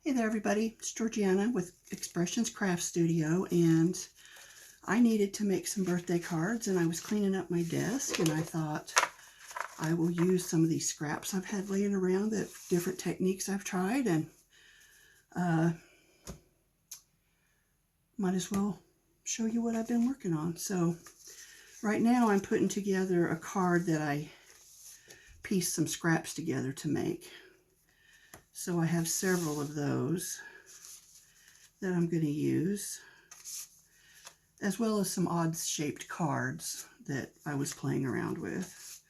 Hey there everybody, it's Georgiana with Expressions Craft Studio, and I needed to make some birthday cards, and I was cleaning up my desk and I thought I will use some of these scraps I've had laying around, that different techniques I've tried, and might as well show you what I've been working on. So right now I'm putting together a card that I pieced some scraps together to make. So I have several of those that I'm going to use, as well as some odd shaped cards that I was playing around with.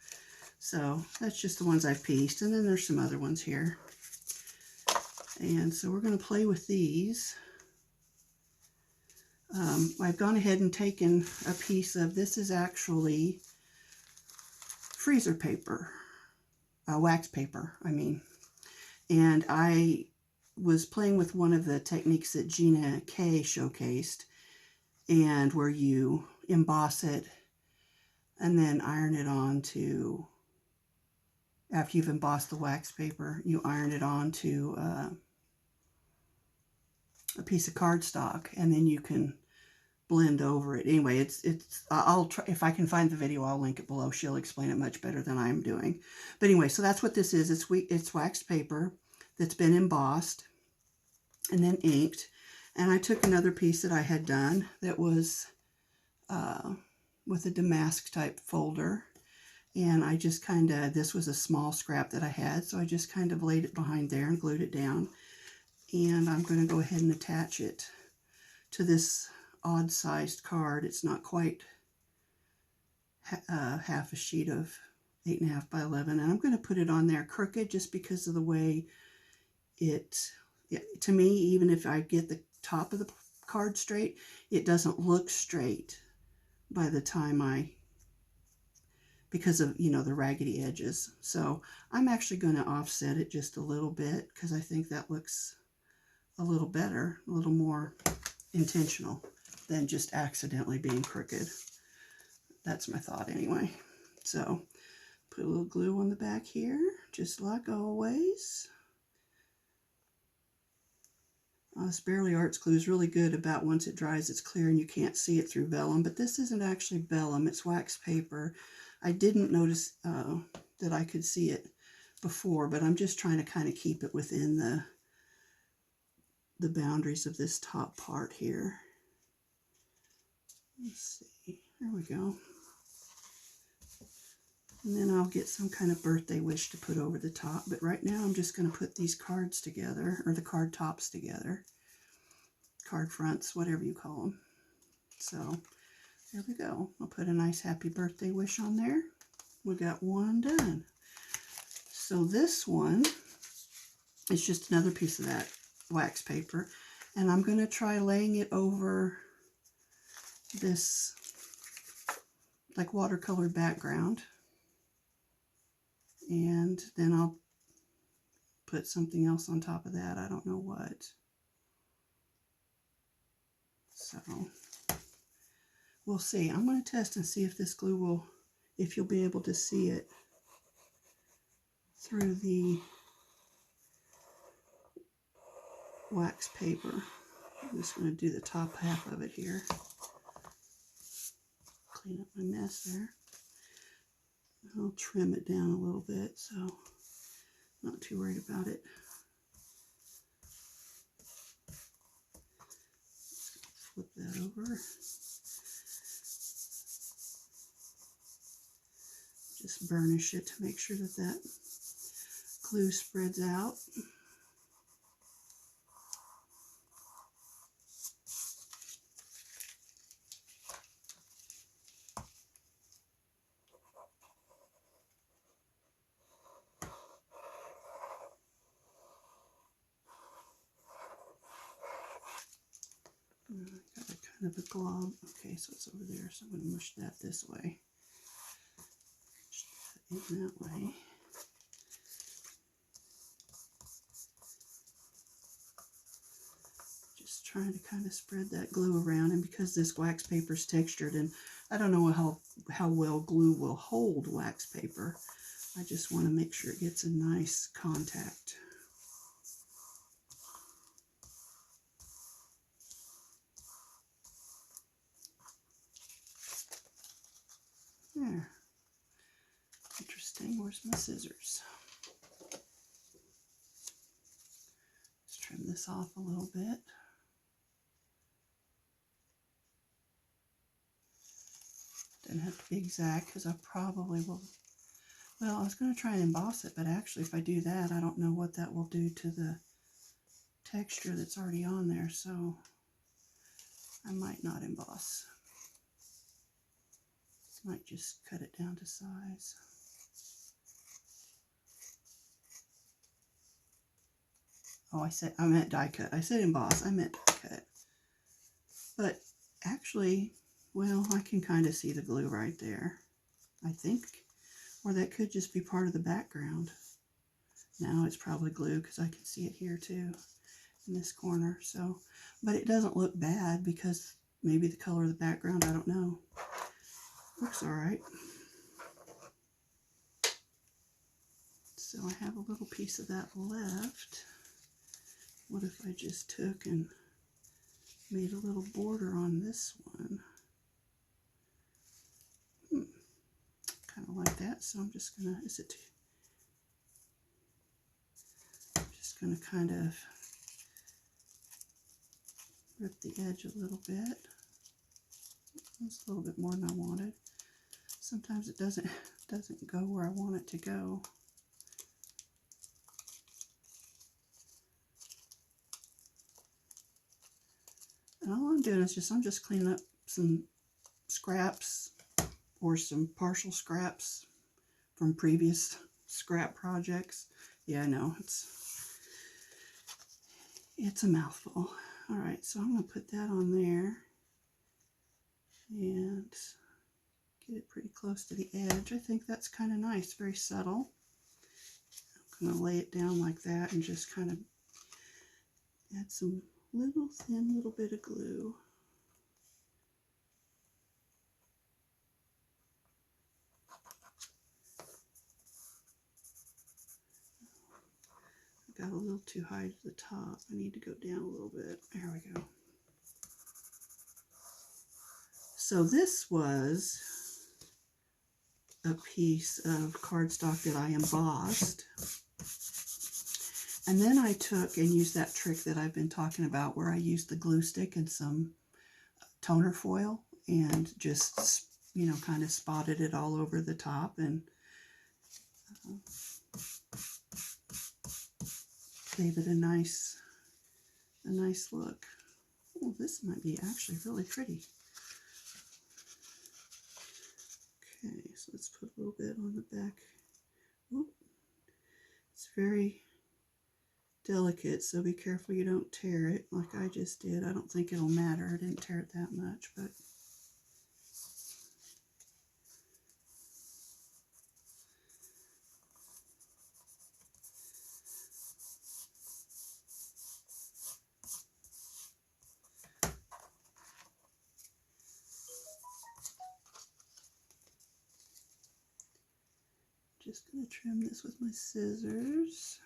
So that's just the ones I've pieced, and then there's some other ones here. And so we're going to play with these. I've gone ahead and taken a piece of, this is actually freezer paper, wax paper, I mean. And I was playing with one of the techniques that Gina K showcased, and where you emboss it and then iron it on to, after you've embossed the wax paper, you iron it onto a piece of cardstock, and then you can blend over it. Anyway, I'll try, if I can find the video, I'll link it below. She'll explain it much better than I'm doing. But anyway, so that's what this is. It's waxed paper that's been embossed and then inked. And I took another piece that I had done that was with a damask type folder, and I just kind of, this was a small scrap that I had, so I just kind of laid it behind there and glued it down. And I'm going to go ahead and attach it to this odd sized card. It's not quite half a sheet of 8.5 by 11, and I'm going to put it on there crooked just because of the way to me, even if I get the top of the card straight, it doesn't look straight by the time because of, you know, the raggedy edges. So I'm actually going to offset it just a little bit, because I think that looks a little better, a little more intentional than just accidentally being crooked. That's my thought anyway. So put a little glue on the back here, just like always. This Barely Arts glue is really good about, once it dries, it's clear and you can't see it through vellum, but this isn't actually vellum, it's wax paper. I didn't notice that I could see it before, but I'm just trying to kind of keep it within the boundaries of this top part here. Let's see, there we go. And then I'll get some kind of birthday wish to put over the top. But right now I'm just going to put these cards together, or the card tops together. Card fronts, whatever you call them. So there we go. I'll put a nice happy birthday wish on there. We got one done. So this one is just another piece of that wax paper. And I'm going to try laying it over this like watercolor background. And then I'll put something else on top of that. I don't know what. So we'll see. I'm going to test and see if this glue will, if you'll be able to see it through the wax paper. I'm just going to do the top half of it here. Clean up my mess there. I'll trim it down a little bit, so not too worried about it. Flip that over. Just burnish it to make sure that that glue spreads out. I got a kind of a glob. Okay, so it's over there, so I'm going to mush that this way. Push that in that way. Just trying to kind of spread that glue around, and because this wax paper is textured, and I don't know how well glue will hold wax paper, I just want to make sure it gets a nice contact. There. Interesting. Where's my scissors? Let's trim this off a little bit. Doesn't have to be exact because I probably will. Well, I was going to try and emboss it, but actually if I do that, I don't know what that will do to the texture that's already on there, so I might not emboss. Might just cut it down to size. Oh, I meant die cut. I said emboss. I meant die cut. But actually, well, I can kind of see the glue right there, I think. Or that could just be part of the background. Now it's probably glue because I can see it here too, in this corner. So, but it doesn't look bad because maybe the color of the background, I don't know. Looks all right. So I have a little piece of that left. What if I just took and made a little border on this one? Kind of like that. So I'm just gonna, I'm just gonna kind of rip the edge a little bit. That's a little bit more than I wanted. Sometimes it doesn't go where I want it to go. And all I'm doing is I'm just cleaning up some scraps or some partial scraps from previous scrap projects. Yeah, I know, it's a mouthful. All right, so I'm going to put that on there and get it pretty close to the edge. I think that's kind of nice, very subtle. I'm going to lay it down like that and just kind of add some thin little bit of glue. I got a little too high to the top. I need to go down a little bit. There we go. So this was a piece of cardstock that I embossed. And then I took and used that trick that I've been talking about where I used the glue stick and some toner foil and just, you know, kind of spotted it all over the top and gave it a nice look. Oh, this might be actually really pretty. Okay, so let's put a little bit on the back. Oop. It's very delicate, so be careful you don't tear it like I just did. I don't think it'll matter. I didn't tear it that much, but just going to trim this with my scissors.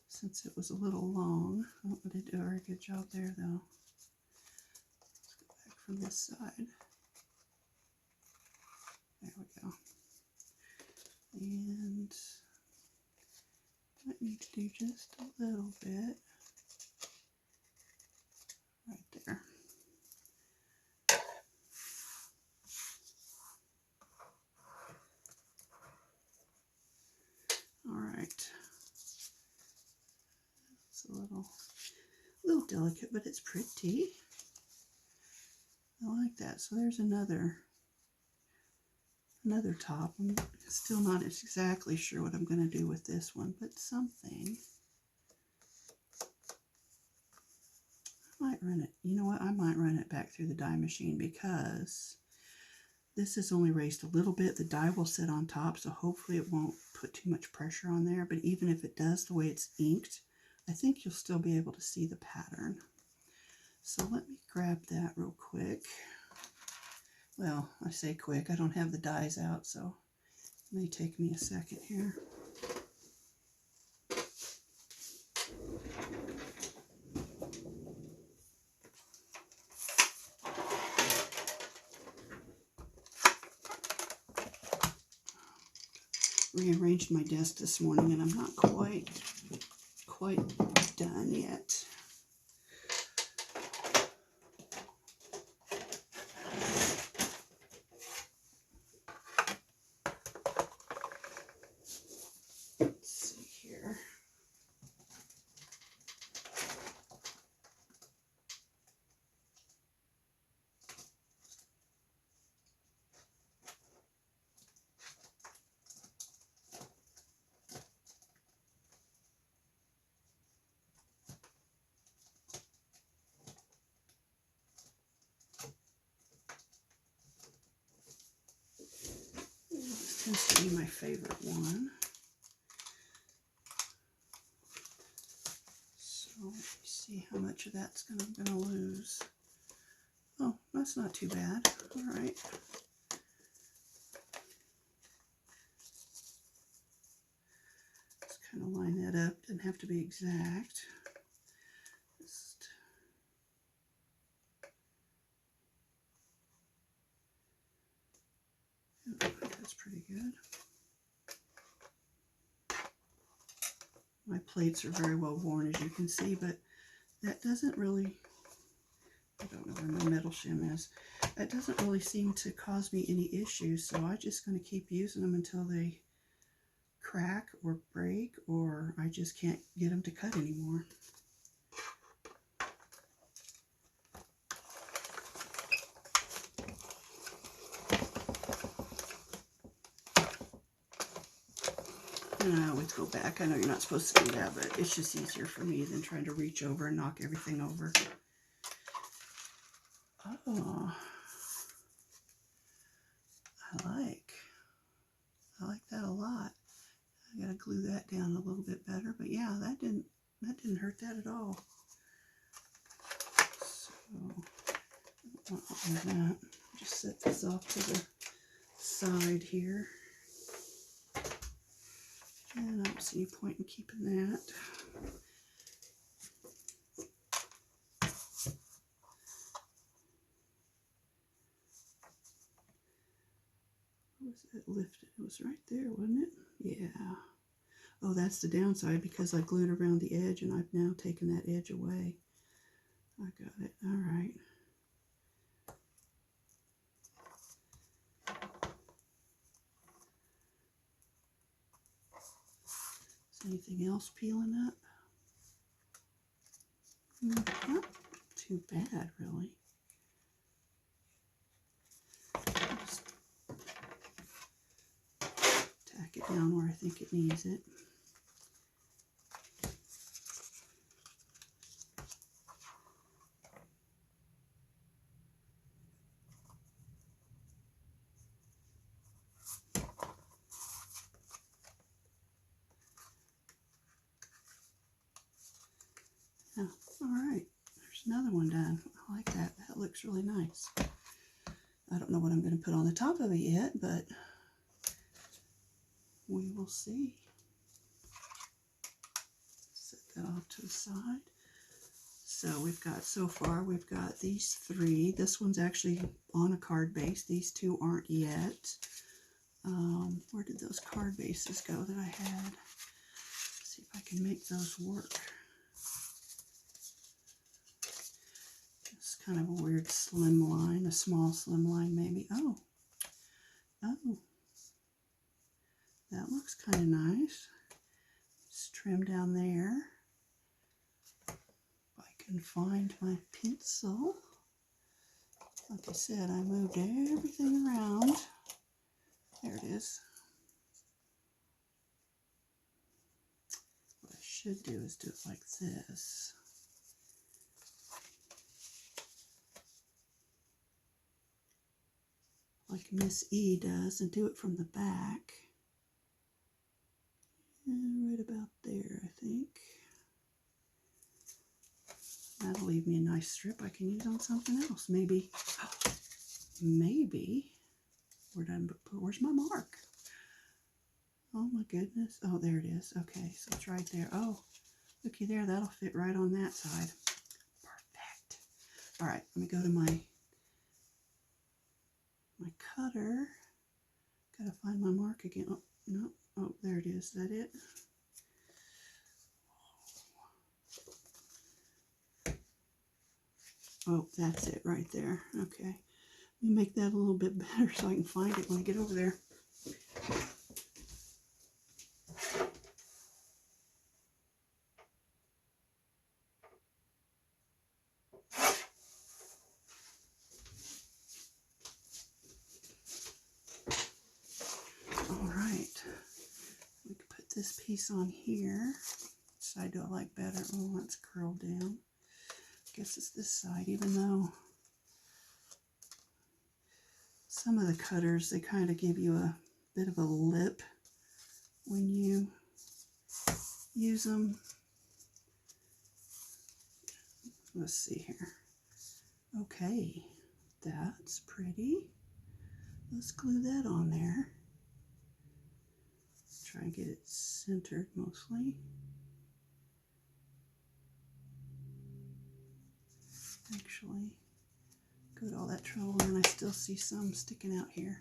Since it was a little long, I didn't do a very good job there though. Let's go back from this side. There we go. And I need to do just a little bit right there. All right. It's a little delicate, but it's pretty. I like that. So there's another top. I'm still not exactly sure what I'm going to do with this one, but something. I might run it. You know what? I might run it back through the die machine because this is only raised a little bit. The die will sit on top, so hopefully it won't put too much pressure on there. But even if it does, the way it's inked, I think you'll still be able to see the pattern. So let me grab that real quick. Well, I say quick. I don't have the dies out, so it may take me a second here. rearranged my desk this morning, and I'm not quite done yet. Let's see here. This tends to be my favorite one. So let me see how much of that's I'm gonna lose. Oh, that's not too bad. All right. Let's kind of line that up. Doesn't have to be exact. Just that's pretty good. My plates are very well worn, as you can see, but that doesn't really, I don't know where my metal shim is. That doesn't really seem to cause me any issues, so I'm just going to keep using them until they crack or break, or I just can't get them to cut anymore. And I always go back. I know you're not supposed to do that, but it's just easier for me than trying to reach over and knock everything over. Oh, I like that a lot. I gotta glue that down a little bit better, but yeah, that didn't hurt that at all. So I don't want that. Just set this off to the side here. And I don't see any point in keeping that. What was that lifted? It was right there, wasn't it? Yeah. Oh, that's the downside because I glued around the edge and I've now taken that edge away. I got it. All right. Is anything else peeling up? Not too bad, really. Just tack it down where I think it needs it. Yeah, all right. There's another one done. I like that. That looks really nice. I don't know what I'm going to put on the top of it yet, but we will see. Set that off to the side. So we've got, so far, we've got these three. This one's actually on a card base. These two aren't yet. Where did those card bases go that I had? Let's see if I can make those work. It's kind of a weird slim line, a small slim line maybe. Oh, that looks kind of nice. Just trim down there. If I can find my pencil. Like I said, I moved everything around. There it is. What I should do is do it like this. Like Miss E does, and do it from the back. And right about there, I think. That'll leave me a nice strip I can use on something else. Maybe, where's my mark? Oh my goodness. Oh, there it is. Okay, so it's right there. Oh, looky there. That'll fit right on that side. Perfect. All right, let me go to my cutter. Gotta find my mark again. Oh, no, Oh, there it is. Is that it? Oh, that's it right there. Okay. Let me make that a little bit better so I can find it when I get over there. All right. We can put this piece on here. Which side do I like better? Oh, let's curl down. Guess it's this side, even though some of the cutters, they kind of give you a bit of a lip when you use them. Let's see here. Okay, that's pretty. Let's glue that on there. Try and get it centered mostly. Actually, go to all that trouble and I still see some sticking out here.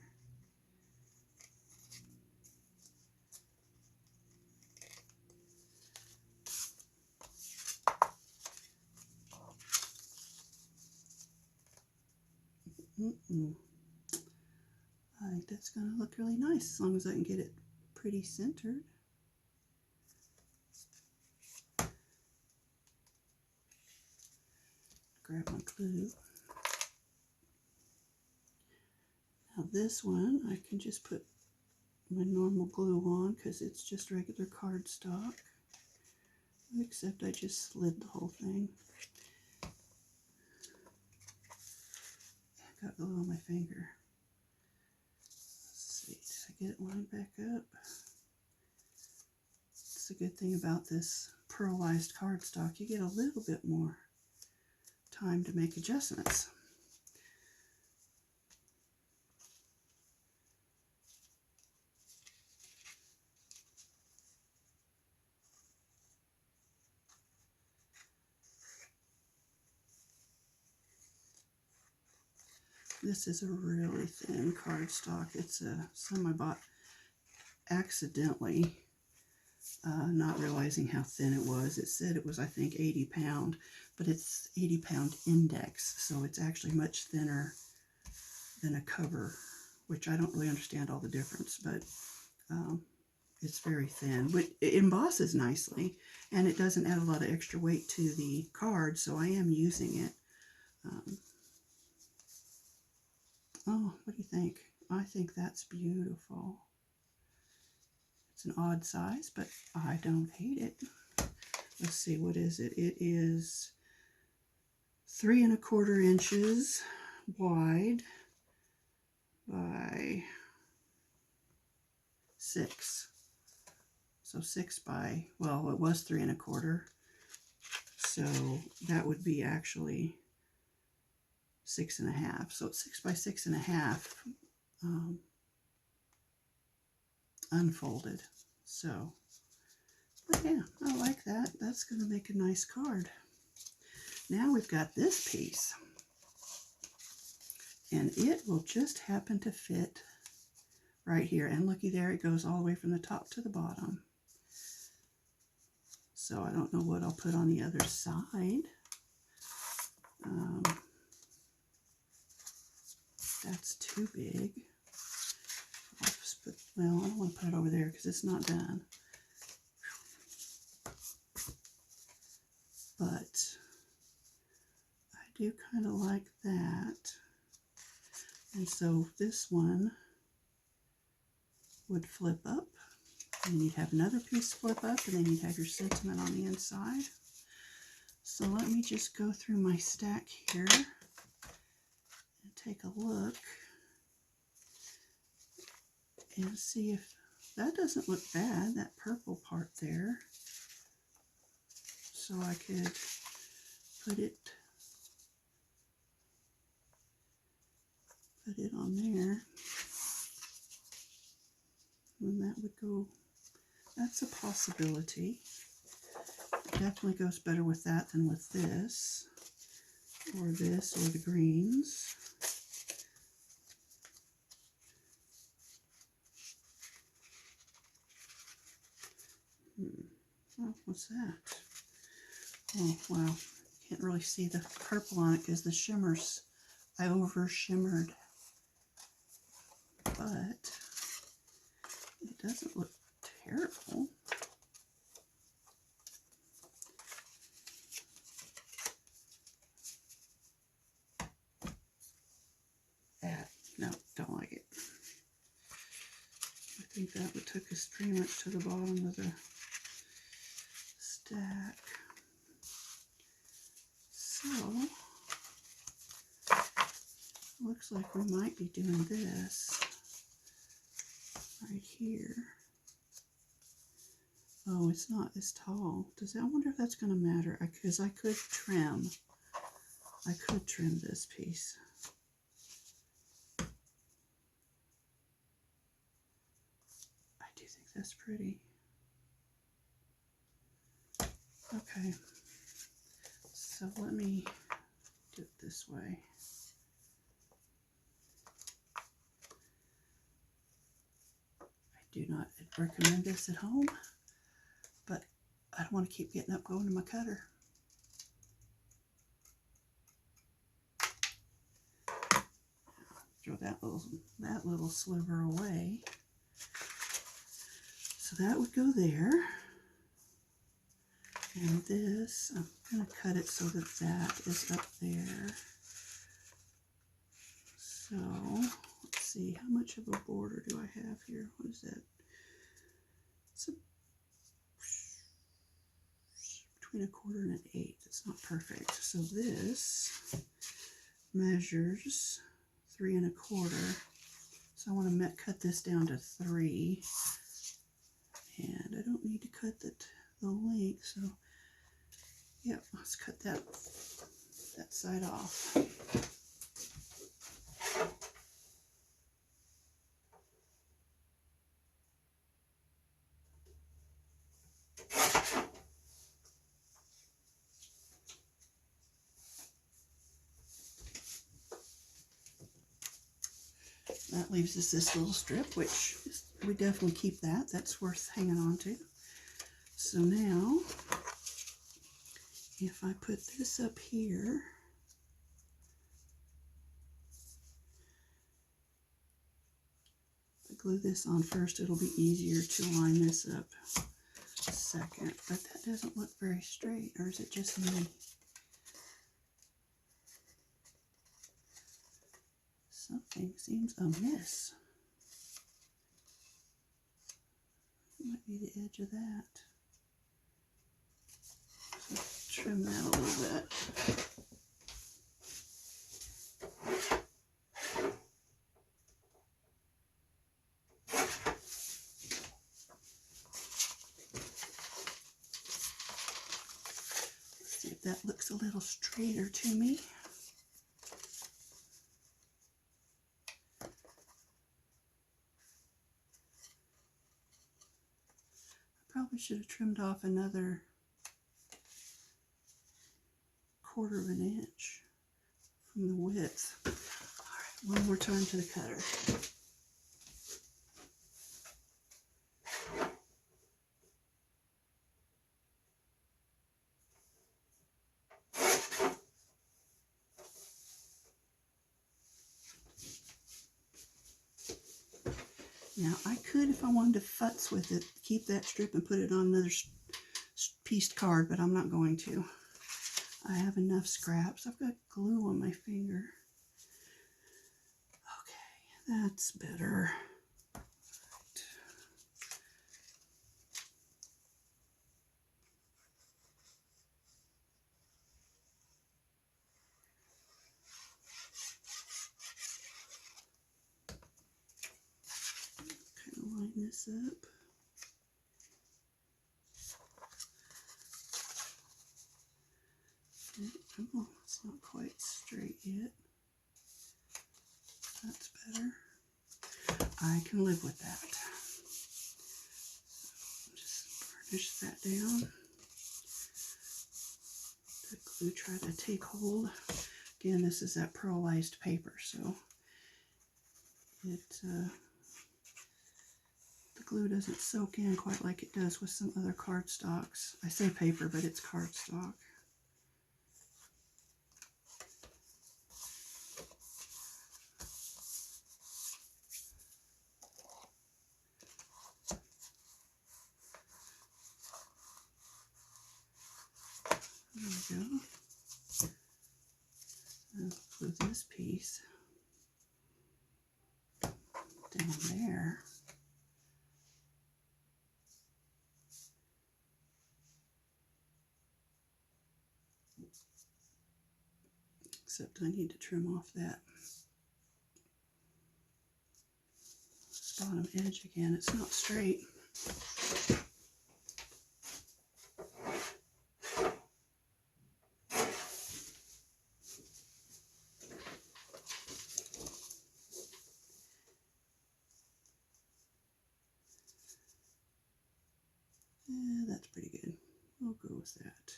I think that's going to look really nice as long as I can get it pretty centered. Grab my glue. Now this one I can just put my normal glue on because it's just regular cardstock, except I just slid the whole thing. I got glue on my finger. Let's see, did I get it lined back up? It's a good thing about this pearlized cardstock. You get a little bit more time to make adjustments. This is a really thin cardstock. It's some I bought accidentally, not realizing how thin it was. It said it was, I think, 80 pound, but it's 80 pound index, so it's actually much thinner than a cover, which I don't really understand all the difference, but it's very thin. But it embosses nicely, and it doesn't add a lot of extra weight to the card, so I am using it. Oh, what do you think? I think that's beautiful. It's an odd size, but I don't hate it. Let's see, what is it? It is 3 1/4 inches wide by 6. So 6 by, well, it was 3 1/4. So that would be actually 6 1/2. So it's 6 by 6 1/2 unfolded. So, but yeah, I like that. That's going to make a nice card. Now we've got this piece, and it will just happen to fit right here. And looky there, it goes all the way from the top to the bottom. So I don't know what I'll put on the other side. That's too big. I'll just put, well, I don't want to put it over there because it's not done. But I do kind of like that. And so this one would flip up, and then you'd have another piece flip up, and then you'd have your sentiment on the inside. So let me just go through my stack here and take a look and see if that doesn't look bad, that purple part there. So I could put it on there, and that would go, that's a possibility. It definitely goes better with that than with this, or the greens. Oh, what's that? Oh, wow. Can't really see the purple on it because the shimmers, I over shimmered. But it doesn't look terrible. No, don't like it. I think that would took us pretty much to the bottom of the stack. So, looks like we might be doing this right here. Oh, it's not as tall. I wonder if that's going to matter? Because I could trim. I could trim this piece. I do think that's pretty. Okay. So let me do it this way. I do not recommend this at home, but I don't want to keep getting up going to my cutter. Throw that little sliver away. So that would go there. And this, I'm going to cut it so that that is up there. So, let's see, how much of a border do I have here? What is that? It's between 1/4 and 1/8. It's not perfect. So this measures 3 1/4. So I want to cut this down to 3. And I don't need to cut the length, so yeah, let's cut that side off. That leaves us this little strip, which we definitely keep that. That's worth hanging on to. So now, if I put this up here, if I glue this on first, it'll be easier to line this up second. But that doesn't look very straight, or is it just me? Something seems amiss. It might be the edge of that. So trim that a little bit. Let's see if that looks a little straighter to me. Probably should have trimmed off another 1/4 inch from the width. All right, one more time to the cutter. Now I could, if I wanted to futz with it, keep that strip and put it on another pieced card, but I'm not going to. I have enough scraps. I've got glue on my finger. Okay, that's better. Right. Kind of line this up. Oh, it's not quite straight yet. That's better. I can live with that. So just burnish that down. The glue try to take hold. Again, this is that pearlized paper, so the glue doesn't soak in quite like it does with some other cardstocks. I say paper, but it's cardstock. There we go. And glue this piece down there. Except I need to trim off that bottom edge again. It's not straight. Yeah, that's pretty good. We'll go with that.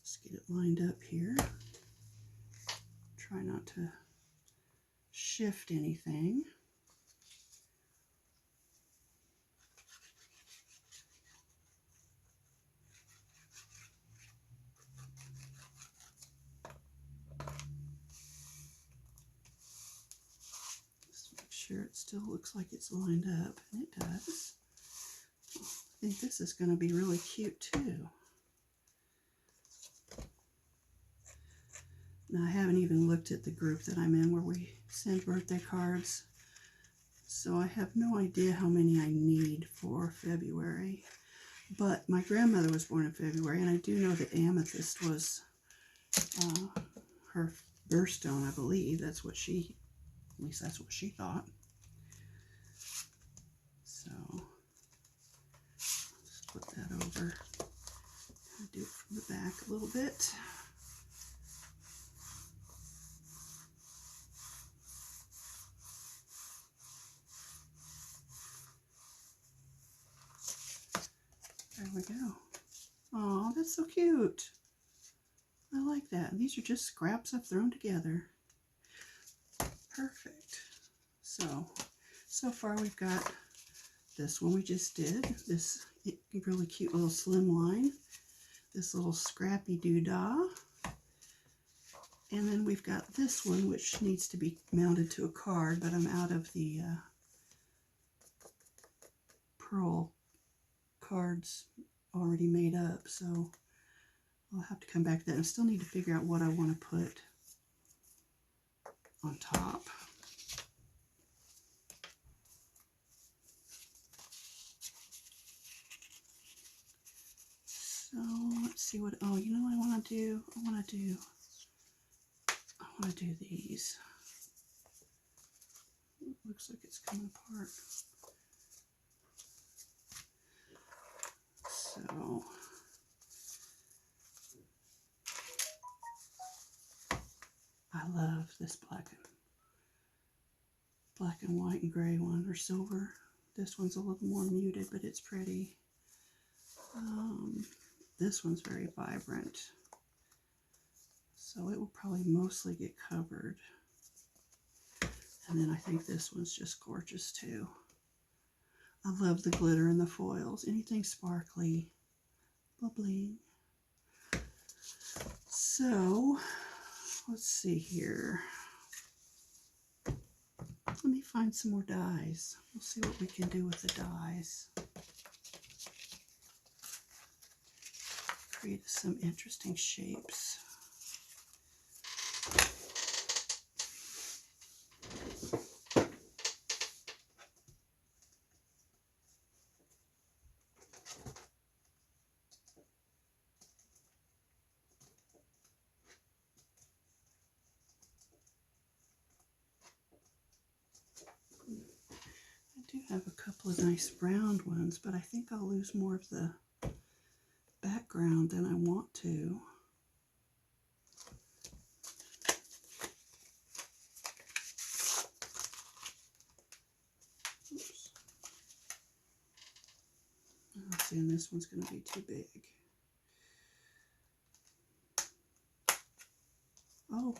Let's get it lined up here. Try not to shift anything. Just make sure it still looks like it's lined up, and it does. I think this is going to be really cute too. Now, I haven't even looked at the group that I'm in where we send birthday cards, so I have no idea how many I need for February. But my grandmother was born in February, and I do know that amethyst was her birthstone, I believe. That's what she, at least that's what she thought. So, let's put that over. I'll do it from the back a little bit. There we go. Oh, that's so cute. I like that. These are just scraps I've thrown together. Perfect. So far we've got this one we just did. This really cute little slimline. This little scrappy doodah. And then we've got this one which needs to be mounted to a card, but I'm out of the pearl cards already made up, so I'll have to come back to that. I still need to figure out what I want to put on top. So let's see what, oh, you know what I want to do? I want to do these. It looks like it's coming apart. So I love this black and white and gray one, or silver. This one's a little more muted, but it's pretty. This one's very vibrant, so it will probably mostly get covered. And then I think this one's just gorgeous too. I love the glitter and the foils. Anything sparkly, bubbly. So, let's see here. Let me find some more dies. We'll see what we can do with the dies. Create some interesting shapes. I do have a couple of nice round ones, but I think I'll lose more of the background than I want to. Oops. Let's see, and this one's going to be too big. Oh,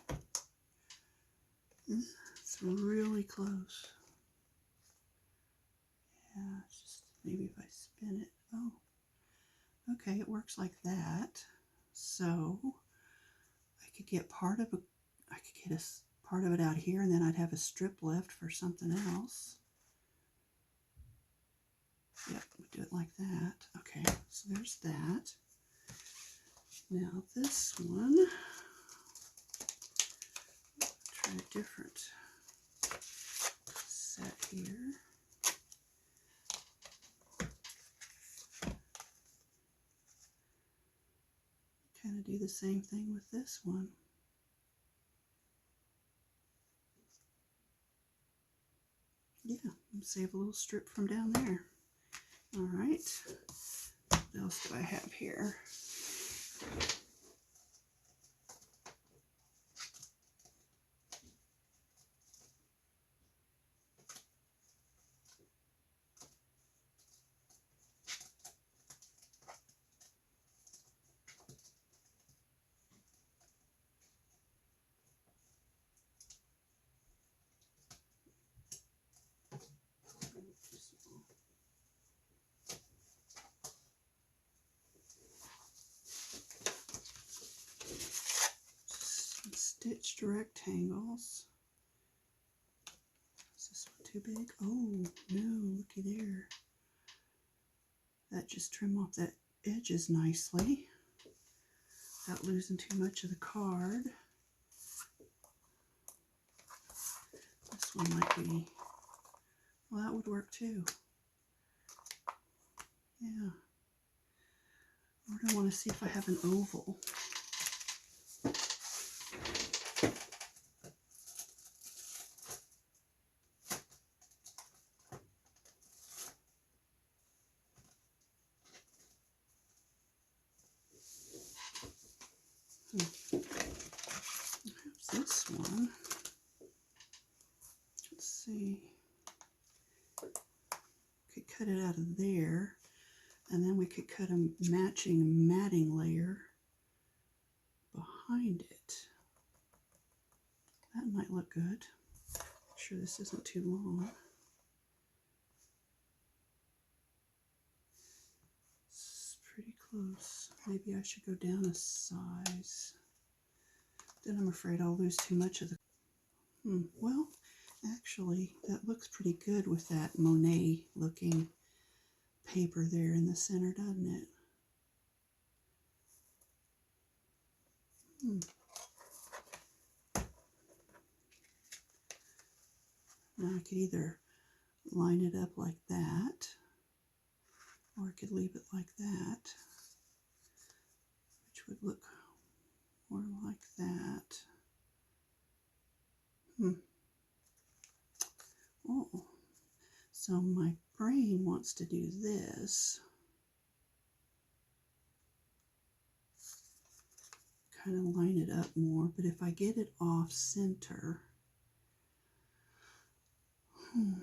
it's really close. Yeah, it's just maybe if I spin it. Oh, okay, it works like that. So I could get part of part of it out here, and then I'd have a strip left for something else. Yep, we do it like that. Okay, so there's that. Now this one, try a different set here. Kind of do the same thing with this one. Yeah, and save a little strip from down there. All right, what else do I have here? Some stitched rectangles. Is this one too big? Oh no, looky there. That just trim off that edges nicely without losing too much of the card. This one might be, well, that would work too. Yeah. Or I want to see if I have an oval. Here's this one. Let's see. Could cut it out of there, and then we could cut a matching matting layer behind it. That might look good. Make sure this isn't too long. It's pretty close. Maybe I should go down a size. Then I'm afraid I'll lose too much of the... Well, actually, that looks pretty good with that Monet looking paper there in the center, doesn't it? Now I could either line it up like that, or I could leave it like that, which would look more like that. Oh, so my brain wants to do this. Kind of line it up more, but if I get it off center, I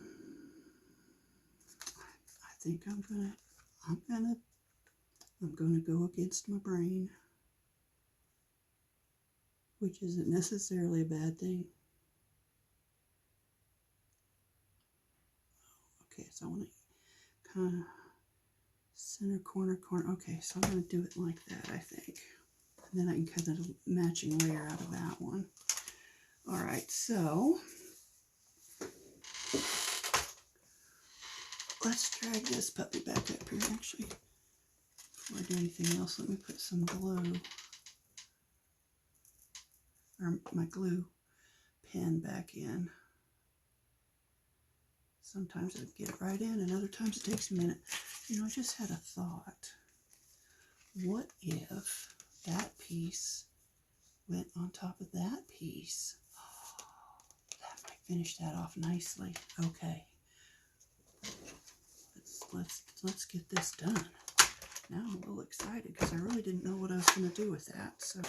think I'm gonna go against my brain, which isn't necessarily a bad thing. Okay, so I want to kind of center corner. Okay, so I'm going to do it like that, I think. And then I can cut a matching layer out of that one. All right, so let's drag this puppy back up here. Actually, before I do anything else, let me put some glue, or my glue pen back in. Sometimes I get it right in, and other times it takes a minute. You know, I just had a thought. What if that piece went on top of that piece? Oh, that might finish that off nicely. Okay, let's get this done. Now I'm a little excited because I really didn't know what I was going to do with that. So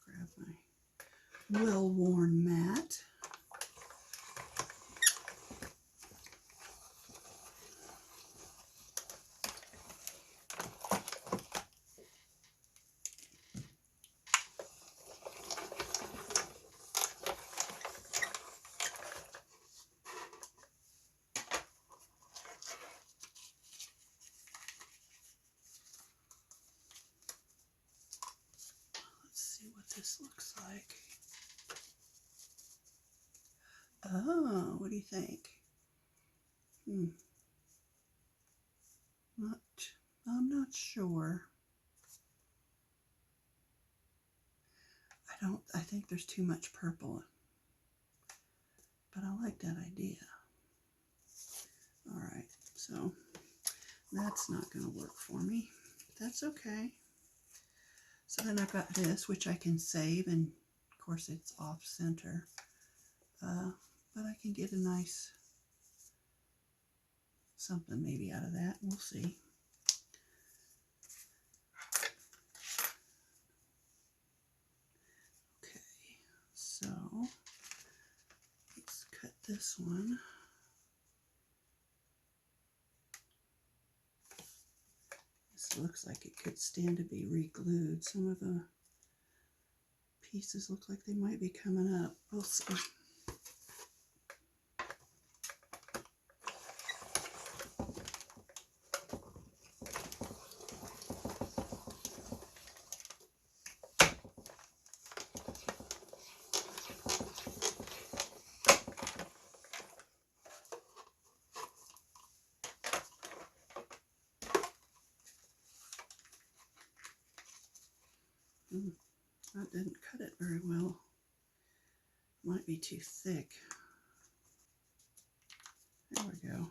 grab my well-worn mat. like. Oh, what do you think? I'm not sure. I think there's too much purple, but I like that idea. All right, so that's not going to work for me. That's okay. So then I've got this, which I can save, and of course it's off center, but I can get a nice something maybe out of that. We'll see. Okay, so let's cut this one. This looks like it could stand to be re-glued. Some of the pieces look like they might be coming up. We'll see. That didn't cut it very well. Might be too thick. There we go.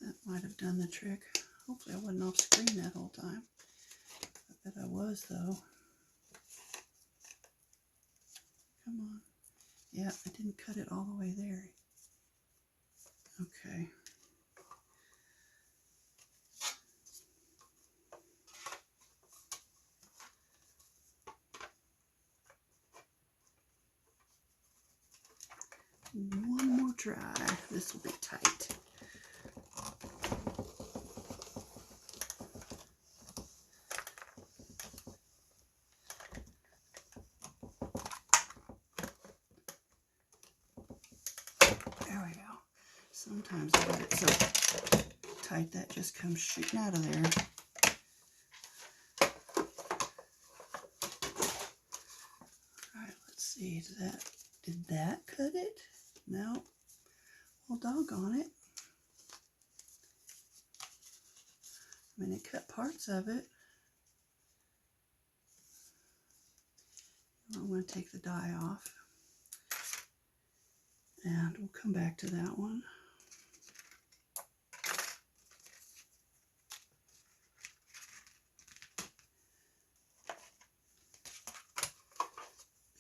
That might have done the trick. Hopefully I wasn't off screen that whole time. I bet I was though. Come on. Yeah, I didn't cut it all the way there. Okay. One more try. This will be tight. There we go. Sometimes I get it so tight that just comes shooting out of there. Alright, let's see. Did that cut it? No. Well, doggone it. I mean, it cut parts of it. I'm going to take the die off. And we'll come back to that one.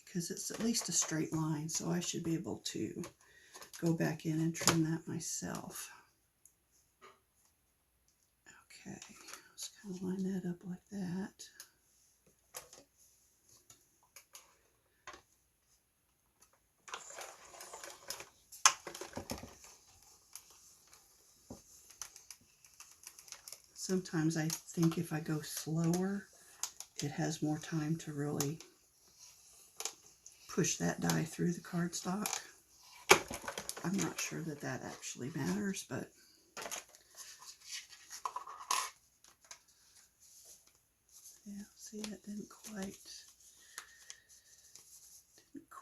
Because it's at least a straight line, so I should be able to go back in and trim that myself. Okay, let's kind of line that up like that. Sometimes I think if I go slower, it has more time to really push that die through the cardstock. I'm not sure that that actually matters, but yeah, see, that didn't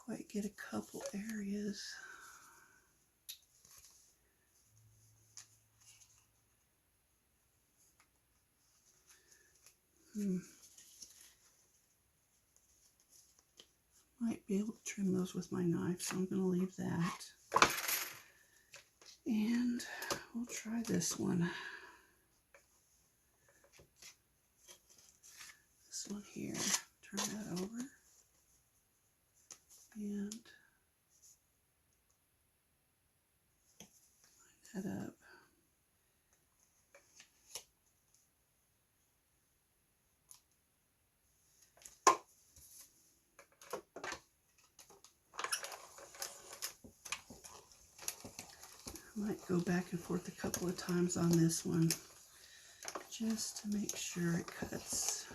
quite get a couple areas. Might be able to trim those with my knife, so I'm going to leave that. And we'll try this one. This one here. Turn that over. And line that up. I might go back and forth a couple of times on this one just to make sure it cuts.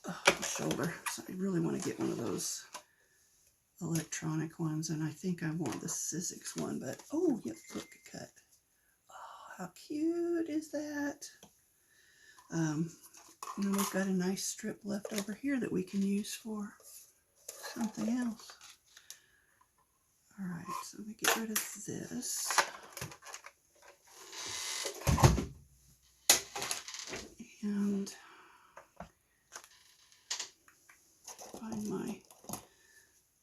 Oh, shoulder. So I really want to get one of those electronic ones, and I think I want the Sizzix one, but oh, yep, look, it cut. Oh, how cute is that? And we've got a nice strip left over here that we can use for something else. All right, so let me get rid of this. And find my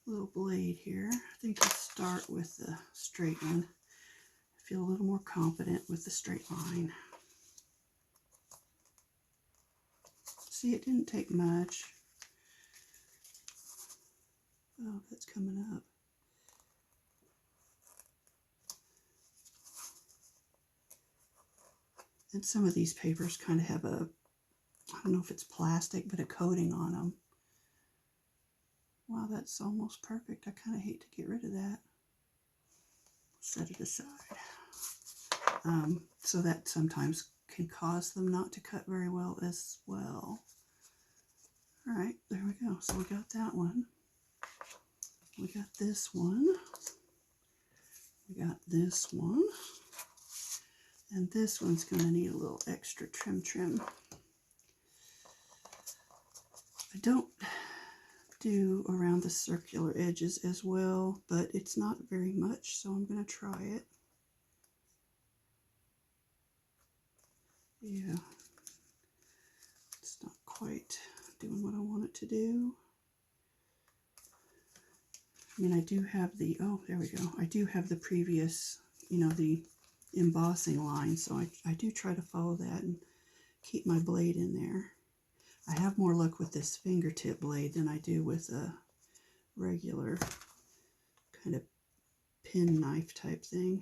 little blade here. I think I'll start with the straight one. I feel a little more confident with the straight line. See, it didn't take much. Oh, that's coming up. And some of these papers kind of have a, I don't know if it's plastic, but a coating on them. Wow, that's almost perfect. I kind of hate to get rid of that. Set it aside. So that sometimes can cause them not to cut very well as well. All right, there we go. So we got that one. We got this one. We got this one. And this one's going to need a little extra trim. I don't do around the circular edges as well, but it's not very much, so I'm going to try it. Yeah, it's not quite doing what I want it to do. I mean, I do have the, oh, there we go. I do have the previous, you know, the embossing line, so I do try to follow that and keep my blade in there. I have more luck with this fingertip blade than I do with a regular kind of pen knife type thing.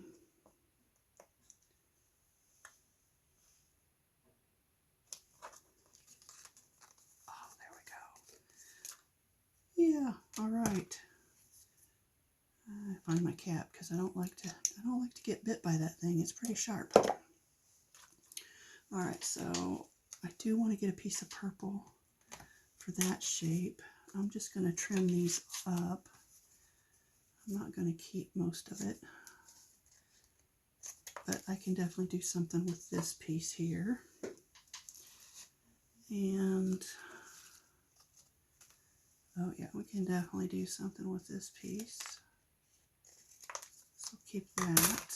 Oh, there we go. Yeah, all right. I find my cap because I don't like to get bit by that thing. It's pretty sharp. All right, so I do want to get a piece of purple for that shape. I'm just going to trim these up. I'm not going to keep most of it, but I can definitely do something with this piece here. And oh yeah, we can definitely do something with this piece. So keep that.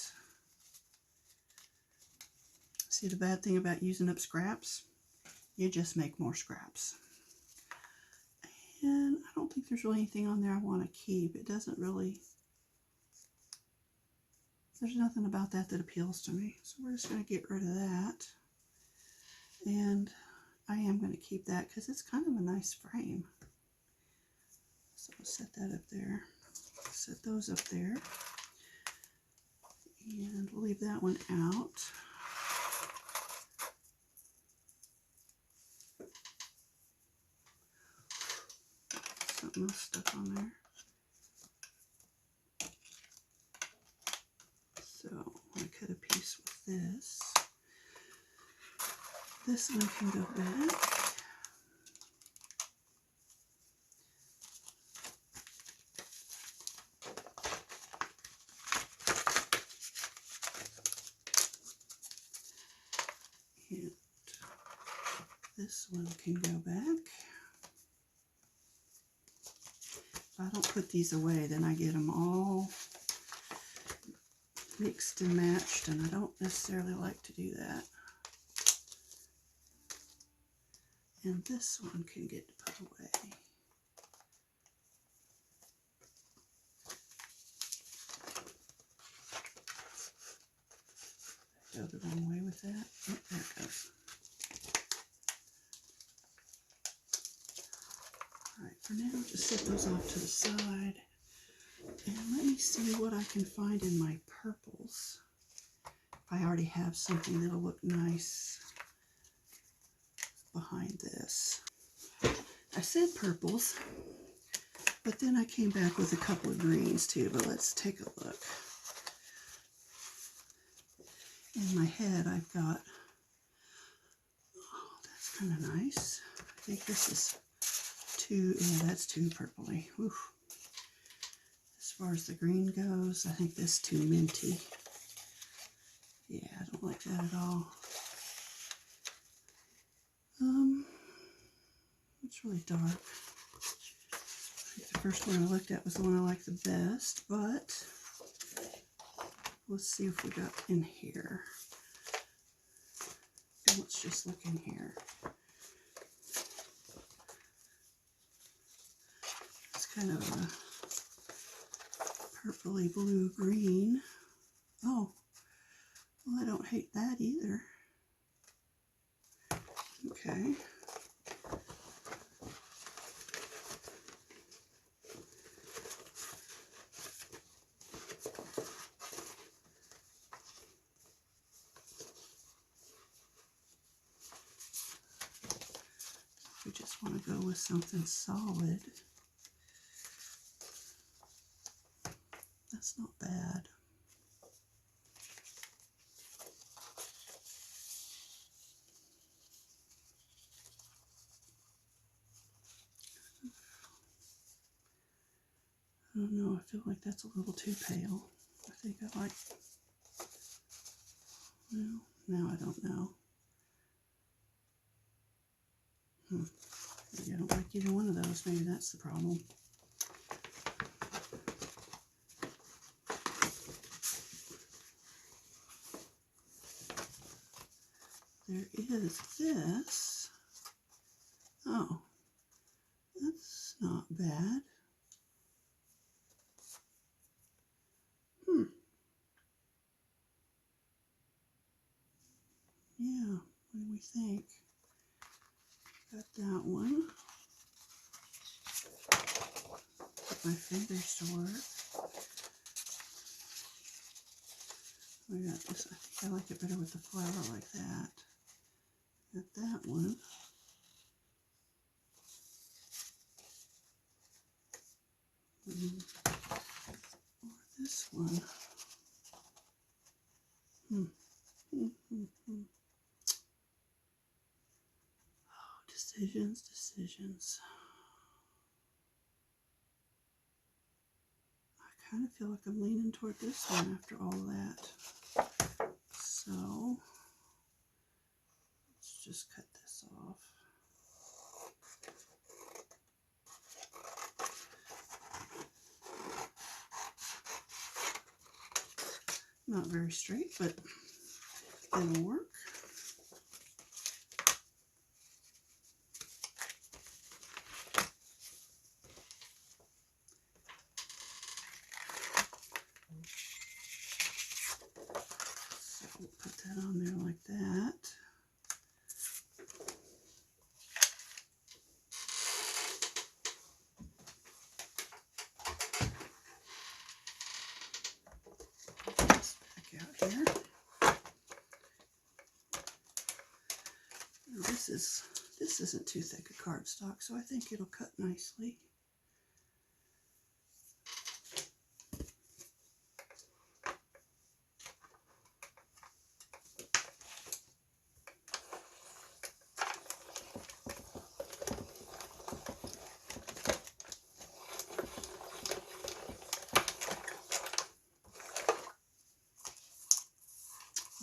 See, the bad thing about using up scraps, you just make more scraps. And I don't think there's really anything on there I want to keep. It doesn't really, there's nothing about that that appeals to me. So we're just going to get rid of that. And I am going to keep that because it's kind of a nice frame. So I'll set that up there. Set those up there. And we'll leave that one out. Something else stuck on there. So I'm going to cut a piece with this. This one can go back. And this one can go back. If I don't put these away, then I get them all mixed and matched, and I don't necessarily like to do that. And this one can get put away. Go the wrong way with that. Oh, there it goes. Alright, for now, just set those off to the side. And let me see what I can find in my purples. If I already have something that'll look nice behind this. I said purples, but then I came back with a couple of greens too, but let's take a look. In my head, I've got, oh, that's kind of nice. I think this is too, yeah, that's too purpley. Oof. far as the green goes, I think this is too minty. Yeah, I don't like that at all. It's really dark. I think the first one I looked at was the one I liked the best, but let's see if we got in here. And let's just look in here. It's kind of a purpley blue green. Oh, well, I don't hate that either. Okay. We just want to go with something solid. That's not bad. I don't know, I feel like that's a little too pale. I think I like, well, now I don't know. Maybe I don't like either one of those. Maybe that's the problem. There is this. Oh, that's not bad. Yeah, what do we think? Got that one. Put my fingers to work. I got this. I think I like it better with the flower like that. Got that one. Or this one. Oh, decisions. I kind of feel like I'm leaning toward this one after all that. So, let's just cut this off. Not very straight, but it'll work. So we'll put that on there like that. This back out here. Now this isn't too thick a cardstock, so I think it'll cut nicely.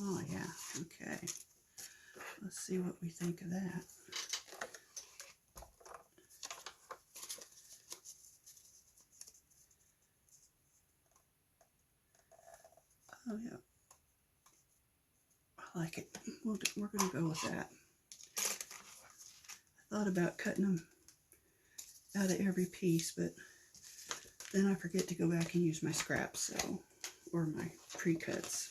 Oh yeah, okay. Let's see what we think of that. Oh yeah, I like it. We're going to go with that. I thought about cutting them out of every piece, but then I forget to go back and use my scraps, so, or my pre-cuts.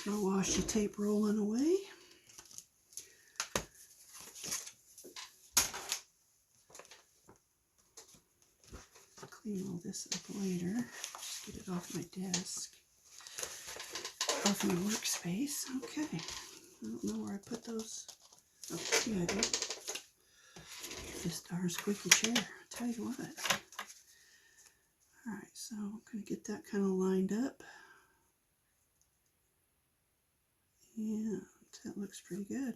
My washi tape rolling away. Clean all this up later. Just get it off my desk, off my workspace. Okay. I don't know where I put those. Oh, yeah, I do. This darn squeaky chair. I tell you what. All right, so I'm going to get that kind of lined up. And that looks pretty good.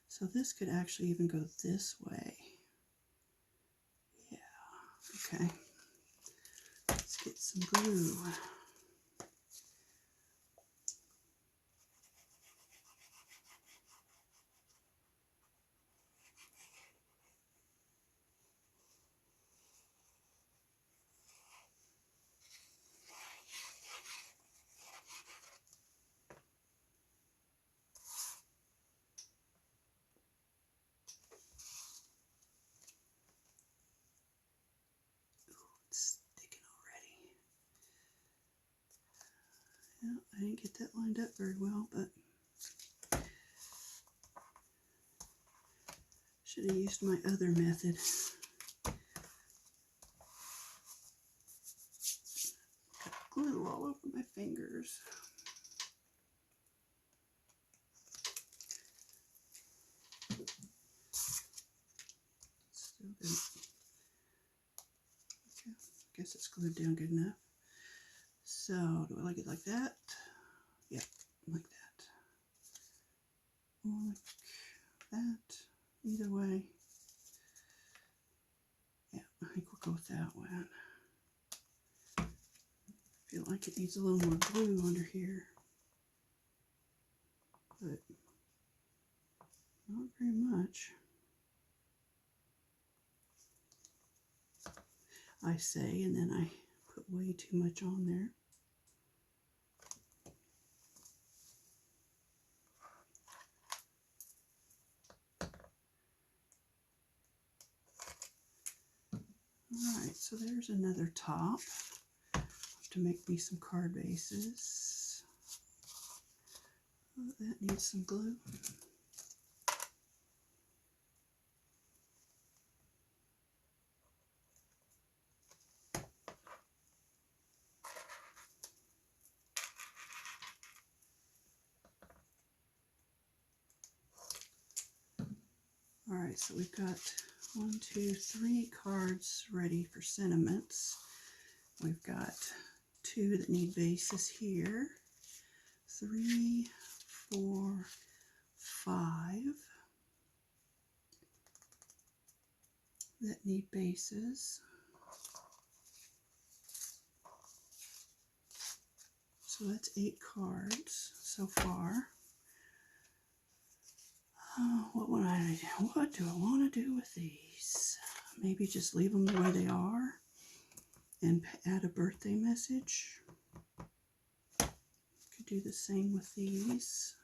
So this could actually even go this way. Yeah, okay. Let's get some glue. Yeah, I didn't get that lined up very well, but should have used my other method. Got glue all over my fingers. Still good. Okay, I guess it's glued down good enough. So, do I like it like that? Yeah, like that. Or like that. Either way. Yeah, I think we'll go with that one. I feel like it needs a little more glue under here. But not very much. I say, and then I put way too much on there. Alright, so there's another top. I have to make me some card bases. Oh, that needs some glue. Alright, so we've got 1, 2, 3 cards ready for sentiments. We've got 2 that need bases here. 3, 4, 5 that need bases. So that's 8 cards so far. What do I want to do with these? Maybe just leave them the way they are and add a birthday message. Could do the same with these.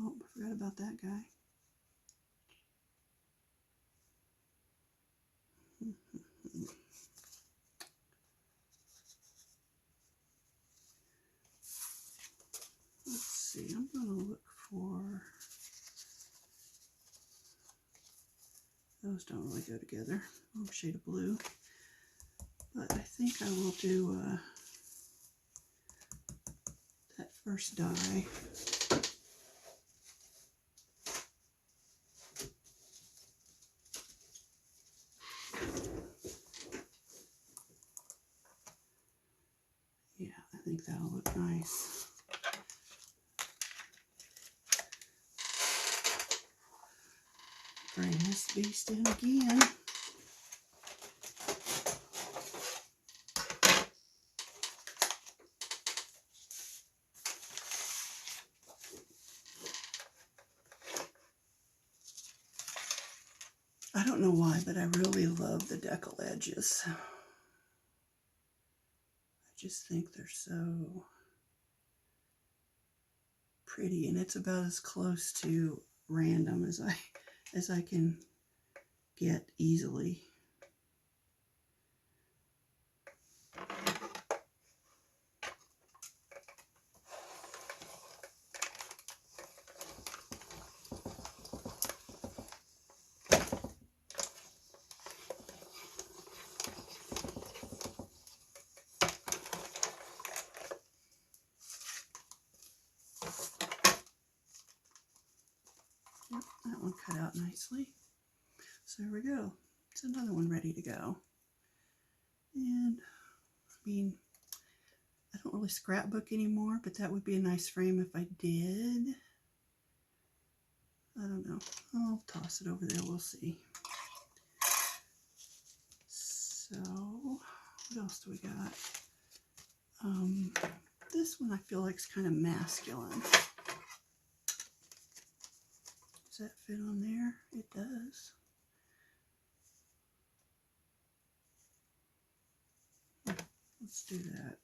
Oh, I forgot about that guy. Let's see, I'm going to look for... Those don't really go together. Oh, shade of blue. But I think I will do that first die. Yeah, I think that'll look nice. Bring this beast in again. I don't know why, but I really love the decal edges. I just think they're so pretty, and it's about as close to random as I can get easily. nicely. So there we go. It's another one ready to go. And I mean, I don't really scrapbook anymore, but that would be a nice frame if I did. I don't know. I'll toss it over there. We'll see. So, what else do we got? This one I feel like is kind of masculine. Does that fit on there? It does. Let's do that.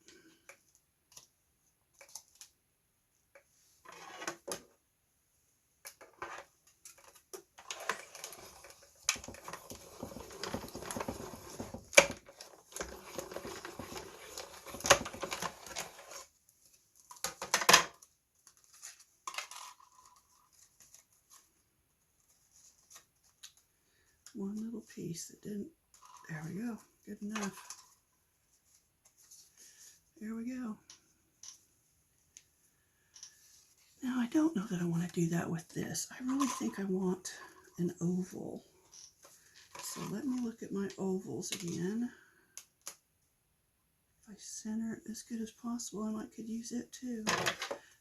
One little piece that didn't, there we go, good enough. There we go. Now I don't know that I want to do that with this. I really think I want an oval. So let me look at my ovals again. If I center it as good as possible, I might could use it too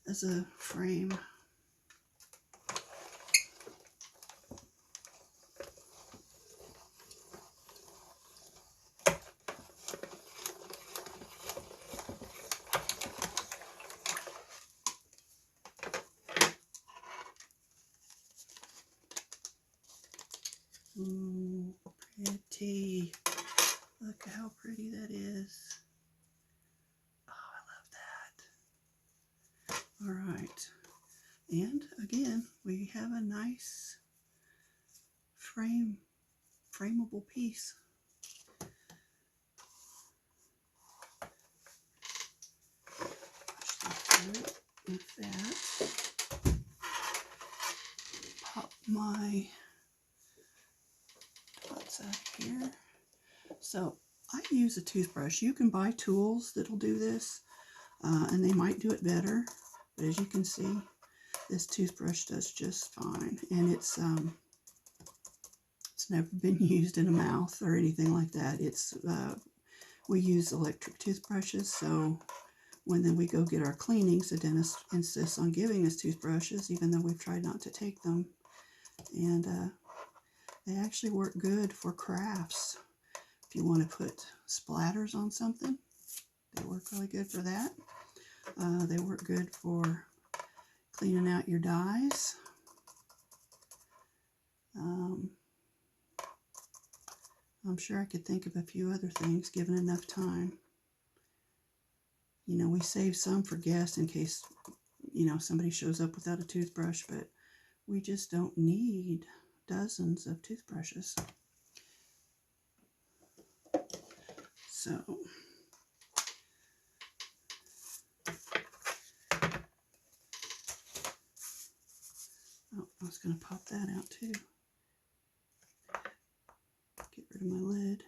as a frame. Ooh, pretty. Look how pretty that is. Oh, I love that. All right. And again, we have a nice frameable piece. With that, pop my dots out here. So I use a toothbrush. You can buy tools that'll do this, and they might do it better. But as you can see, this toothbrush does just fine, and it's never been used in a mouth or anything like that. It's we use electric toothbrushes, so when we go get our cleanings, the dentist insists on giving us toothbrushes, even though we've tried not to take them. And they actually work good for crafts. If you want to put splatters on something, they work really good for that. They work good for cleaning out your dyes. I'm sure I could think of a few other things given enough time. You know, we save some for guests in case, you know, somebody shows up without a toothbrush, but we just don't need dozens of toothbrushes. So, oh, I was going to pop that out too. Get rid of my lid.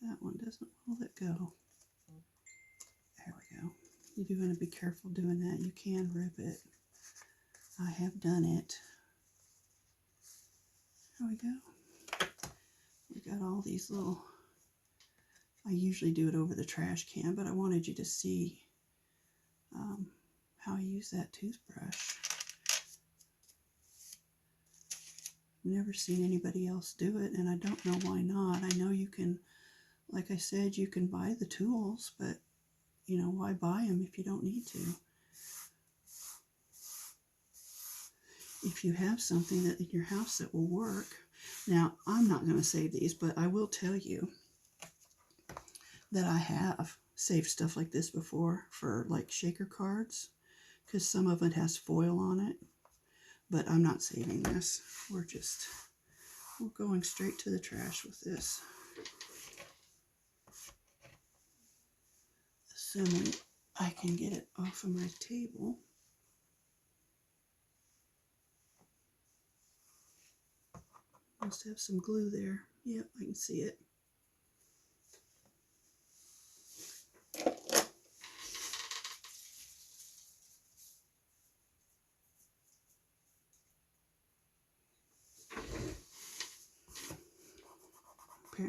That one doesn't want to let go. There we go. You do want to be careful doing that. You can rip it. I have done it. There we go. We got all these little, I usually do it over the trash can, but I wanted you to see how I use that toothbrush. I've never seen anybody else do it, and I don't know why not. I know you can, like I said, you can buy the tools, but you know, why buy them if you don't need to? If you have something that in your house that will work. Now, I'm not going to save these, but I will tell you that I have saved stuff like this before for like shaker cards, because some of it has foil on it, but I'm not saving this. We're going straight to the trash with this. Assuming I can get it off of my table. Must have some glue there. Yep, I can see it.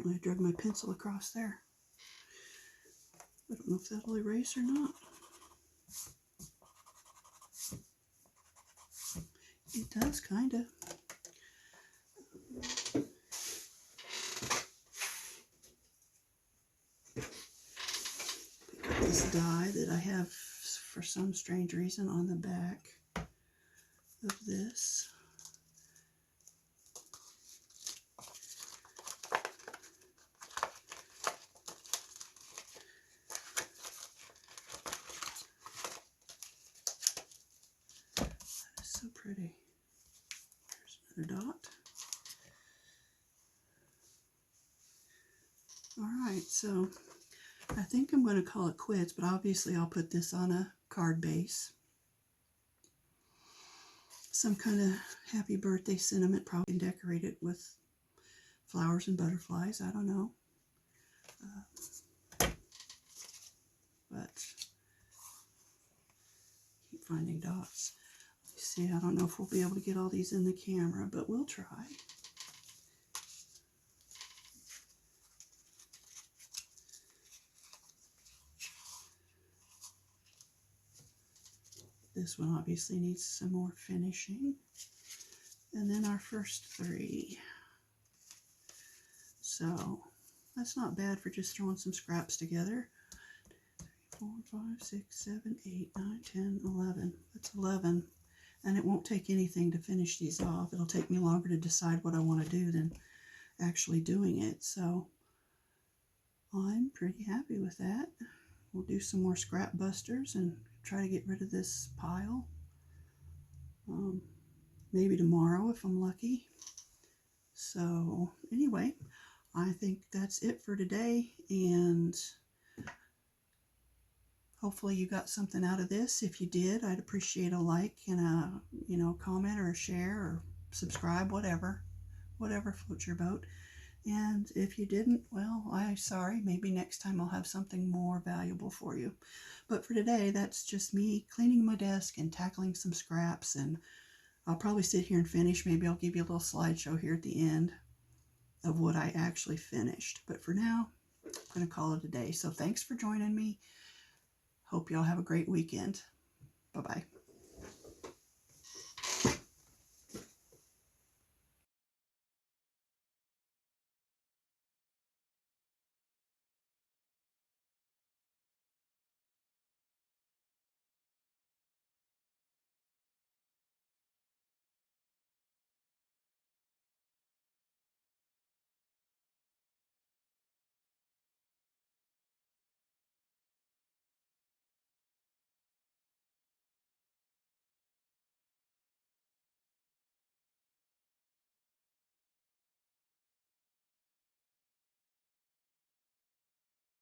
Apparently I drug my pencil across there. I don't know if that'll erase or not. It does, kind of. This die that I have for some strange reason on the back of this. That is so pretty. There's another dot. Alright, so I think I'm going to call it quits, but obviously I'll put this on a card base. Some kind of happy birthday sentiment, probably decorate it with flowers and butterflies, I don't know. But keep finding dots. Let's see, I don't know if we'll be able to get all these in the camera, but we'll try. This one obviously needs some more finishing. And then our first three. So that's not bad for just throwing some scraps together. 3, 4, 5, 6, 7, 8, 9, 10, 11. That's 11. And it won't take anything to finish these off. It'll take me longer to decide what I want to do than actually doing it. So I'm pretty happy with that. We'll do some more scrap busters and try to get rid of this pile. Maybe tomorrow if I'm lucky. So anyway, I think that's it for today, and hopefully you got something out of this. If you did, I'd appreciate a like and a comment or a share or subscribe, whatever floats your boat. And if you didn't, well, I'm sorry. Maybe next time I'll have something more valuable for you. But for today, that's just me cleaning my desk and tackling some scraps, and I'll probably sit here and finish. Maybe I'll give you a little slideshow here at the end of what I actually finished. But for now, I'm going to call it a day. So thanks for joining me. Hope y'all have a great weekend. Bye-bye.